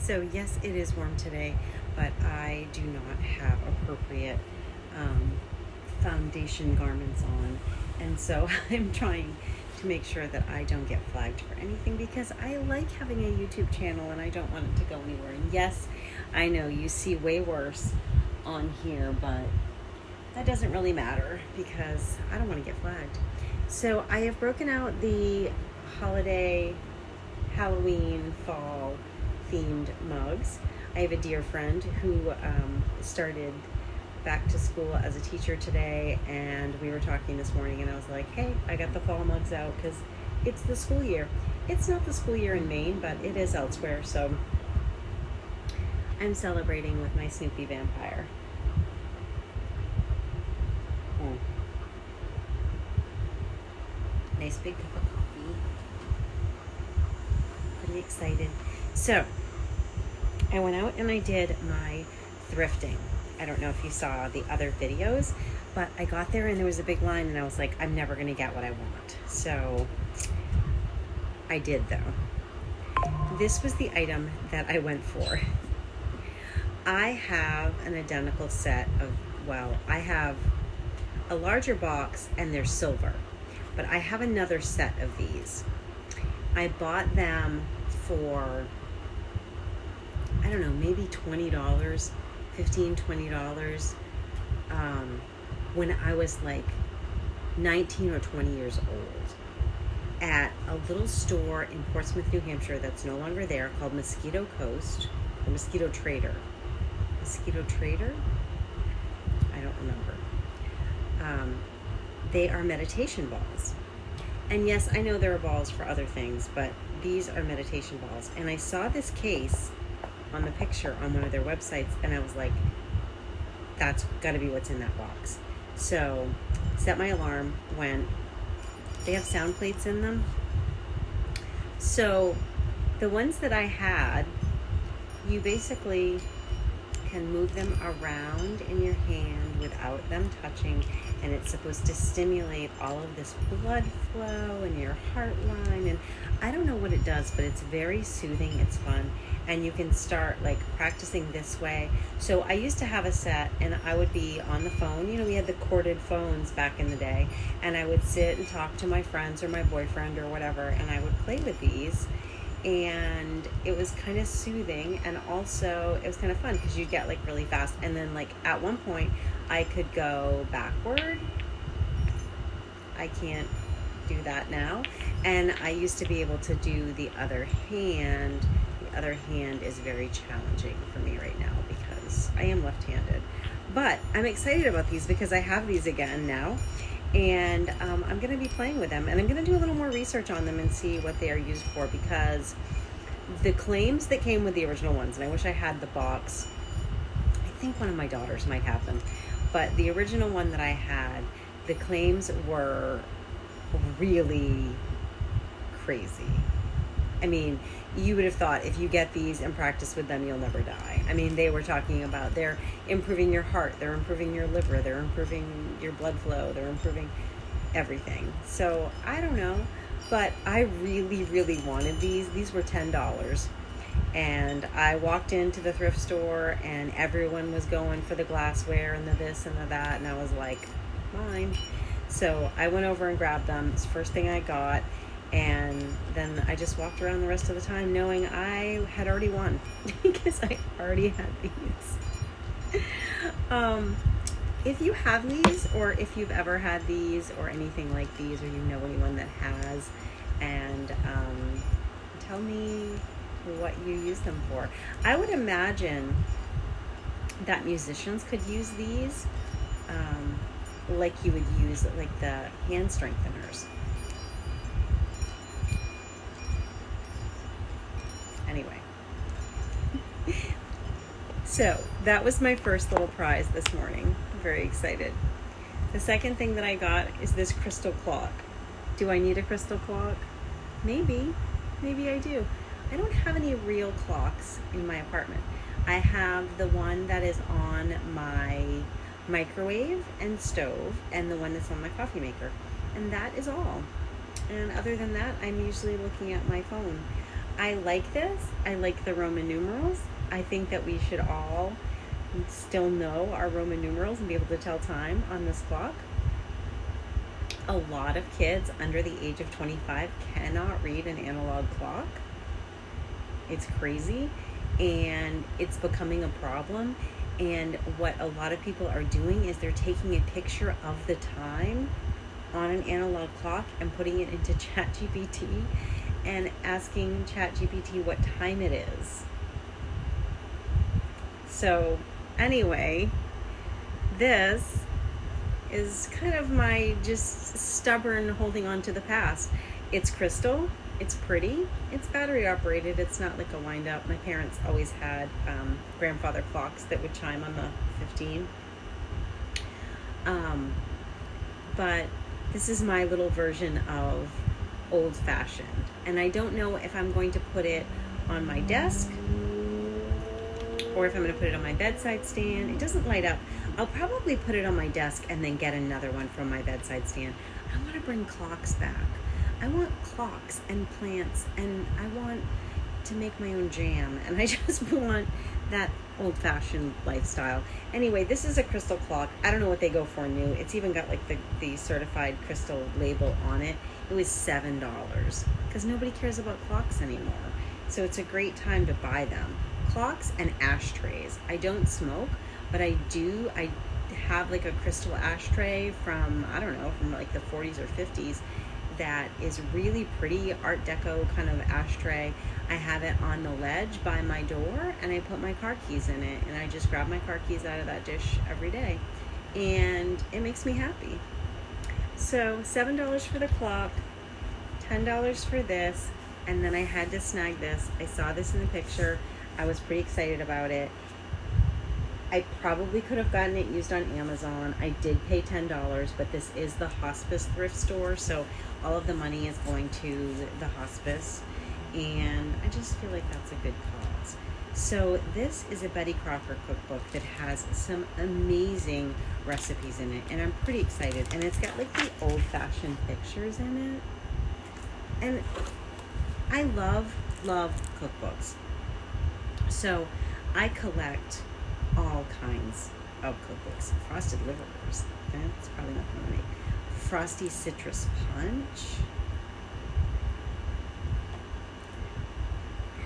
So yes, it is warm today, but I do not have appropriate foundation garments on. And so I'm trying to make sure that I don't get flagged for anything because I like having a YouTube channel and I don't want it to go anywhere. And yes, I know you see way worse on here, but that doesn't really matter because I don't want to get flagged. So I have broken out the holiday, Halloween, fall themed mugs. I have a dear friend who started back to school as a teacher today, and we were talking this morning and I was like, hey, I got the fall mugs out because it's the school year. It's not the school year in Maine, but it is elsewhere, so I'm celebrating with my Snoopy vampire. Nice big cup of coffee. Pretty excited. So I went out and I did my thrifting. I don't know if you saw the other videos, but I got there and there was a big line and I was like, I'm never going to get what I want. So I did, though. This was the item that I went for. I have an identical set of, I have a larger box and they're silver, but I have another set of these. I bought them for, I don't know, maybe $20, $15, $20 when I was like 19 or 20 years old at a little store in Portsmouth, New Hampshire that's no longer there called Mosquito Coast or Mosquito Trader. Mosquito Trader? I don't remember. They are meditation balls. And yes, I know there are balls for other things, but these are meditation balls. And I saw this case on the picture on one of their websites, and I was like, that's got to be what's in that box. So set my alarm, went. They have sound plates in them. So the ones that I had, you basically can move them around in your hand without them touching, and it's supposed to stimulate all of this blood flow in your heart line, and I don't know what it does, but it's very soothing. It's fun, and you can start like practicing this way. So I used to have a set and I would be on the phone, we had the corded phones back in the day, and I would sit and talk to my friends or my boyfriend or whatever, and I would play with these. And it was kind of soothing, and also it was kind of fun because you'd get like really fast, and then like at one point I could go backward. I can't do that now, and I used to be able to do the other hand. The other hand is very challenging for me right now because I am left-handed, but I'm excited about these because I have these again now. And I'm going to be playing with them, and I'm going to do a little more research on them and see what they are used for, because the claims that came with the original ones, and I wish I had the box, I think one of my daughters might have them, but the original one that I had, the claims were really crazy. I mean, you would have thought if you get these and practice with them, you'll never die. I mean, they were talking about they're improving your heart, they're improving your liver, they're improving your blood flow, they're improving everything. So I don't know, but I really, really wanted these. These were $10. And I walked into the thrift store and everyone was going for the glassware and the this and the that. And I was like, mine. So I went over and grabbed them. It's the first thing I got. And then I just walked around the rest of the time knowing I had already won because I already had these. If you have these, or if you've ever had these or anything like these, or you know anyone that has, and tell me what you use them for. I would imagine that musicians could use these like you would use like the hand strengtheners. Anyway, so that was my first little prize this morning. I'm very excited. The second thing that I got is this crystal clock. Do I need a crystal clock? Maybe I do. I don't have any real clocks in my apartment. I have the one that is on my microwave and stove, and the one that's on my coffee maker, and that is all. And other than that, I'm usually looking at my phone. I like this. I like the Roman numerals. I think that we should all still know our Roman numerals and be able to tell time on this clock. A lot of kids under the age of 25 cannot read an analog clock. It's crazy, and it's becoming a problem. And what a lot of people are doing is they're taking a picture of the time on an analog clock and putting it into ChatGPT and asking ChatGPT what time it is. So anyway, this is kind of my just stubborn holding on to the past. It's crystal, it's pretty, it's battery operated, it's not like a wind up. My parents always had grandfather clocks that would chime on the 15. But this is my little version of old fashioned. And I don't know if I'm going to put it on my desk or if I'm going to put it on my bedside stand. It doesn't light up. I'll probably put it on my desk and then get another one from my bedside stand. I want to bring clocks back. I want clocks and plants, and I want to make my own jam, and I just want that old-fashioned lifestyle. Anyway, this is a crystal clock. I don't know what they go for new. It's even got like the certified crystal label on it. It was $7 because nobody cares about clocks anymore. So it's a great time to buy them. Clocks and ashtrays. I don't smoke, but I have like a crystal ashtray from, I don't know, from like the 40s or 50s that is really pretty, Art Deco kind of ashtray. I have it on the ledge by my door, and I put my car keys in it, and I just grab my car keys out of that dish every day, and it makes me happy. So $7 for the clock, $10 for this, and then I had to snag this. I saw this in the picture. I was pretty excited about it. I probably could have gotten it used on Amazon. I did pay $10, but this is the hospice thrift store, so all of the money is going to the hospice, and I just feel like that's a good cause. So this is a Betty Crocker cookbook that has some amazing recipes in it, and I'm pretty excited. And it's got like the old-fashioned pictures in it, and I love cookbooks. So I collect all kinds of cookbooks. Frosted liverwurst, that's probably not gonna make. Frosty citrus punch,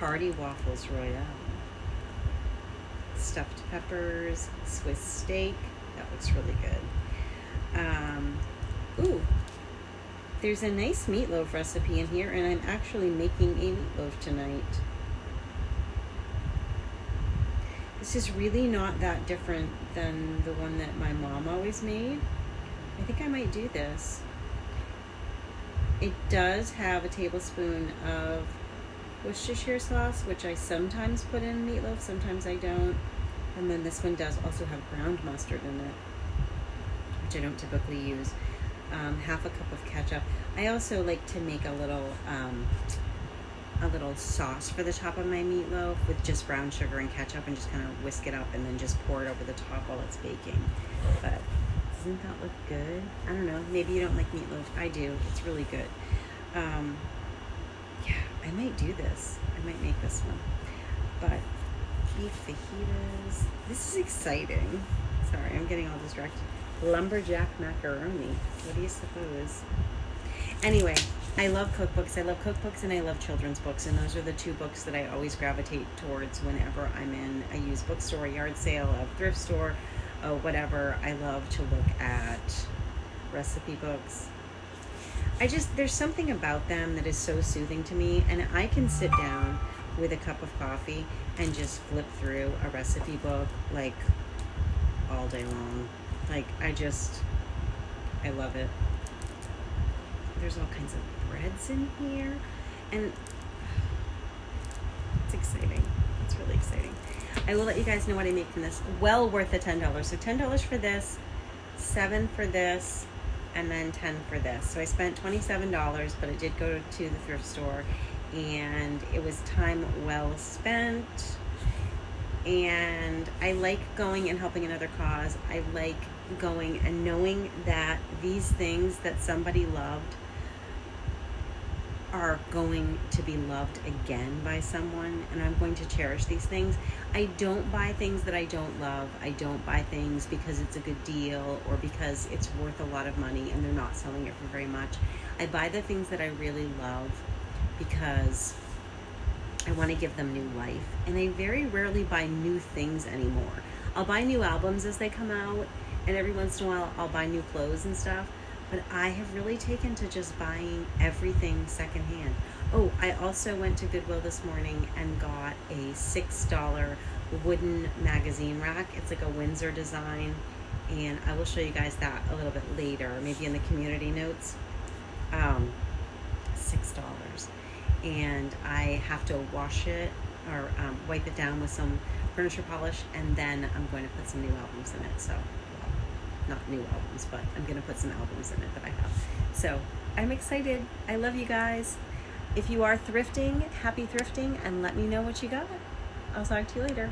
hearty waffles royale, stuffed peppers, Swiss steak. That looks really good. Ooh, there's a nice meatloaf recipe in here, and I'm actually making a meatloaf tonight. This is really not that different than the one that my mom always made. I think I might do this. It does have a tablespoon of Worcestershire sauce, which I sometimes put in meatloaf, sometimes I don't. And then this one does also have ground mustard in it, which I don't typically use. Half a cup of ketchup. I also like to make a little sauce for the top of my meatloaf with just brown sugar and ketchup, and just kind of whisk it up and then just pour it over the top while it's baking. But doesn't that look good? I don't know. Maybe you don't like meatloaf. I do. It's really good. Yeah, I might do this. I might make this one. But beef fajitas. This is exciting. Sorry, I'm getting all distracted. Lumberjack macaroni. What do you suppose? Anyway, I love cookbooks. I love cookbooks and I love children's books, and those are the two books that I always gravitate towards whenever I'm in a used bookstore, a yard sale, a thrift store, whatever. I love to look at recipe books. There's something about them that is so soothing to me, and I can sit down with a cup of coffee and just flip through a recipe book like all day long. Like I love it. There's all kinds of breads in here, and it's exciting. It's really exciting. I will let you guys know what I make from this. Well worth the $10. So $10 for this, $7 for this, and then $10 for this. So I spent $27, but it did go to the thrift store, and it was time well spent. And I like going and helping another cause. I like going and knowing that these things that somebody loved are going to be loved again by someone, and I'm going to cherish these things. I don't buy things that I don't love. I don't buy things because it's a good deal or because it's worth a lot of money and they're not selling it for very much. I buy the things that I really love because I want to give them new life. And I very rarely buy new things anymore. I'll buy new albums as they come out, and every once in a while I'll buy new clothes and stuff. But I have really taken to just buying everything secondhand. Oh, I also went to Goodwill this morning and got a $6 wooden magazine rack. It's like a Windsor design, and I will show you guys that a little bit later, maybe in the community notes. $6. And I have to wash it or wipe it down with some furniture polish, and then I'm going to put some new albums in it. So, well, not new albums, but I'm going to put some albums in it that I have. So I'm excited. I love you guys. If you are thrifting, happy thrifting, and let me know what you got. I'll talk to you later.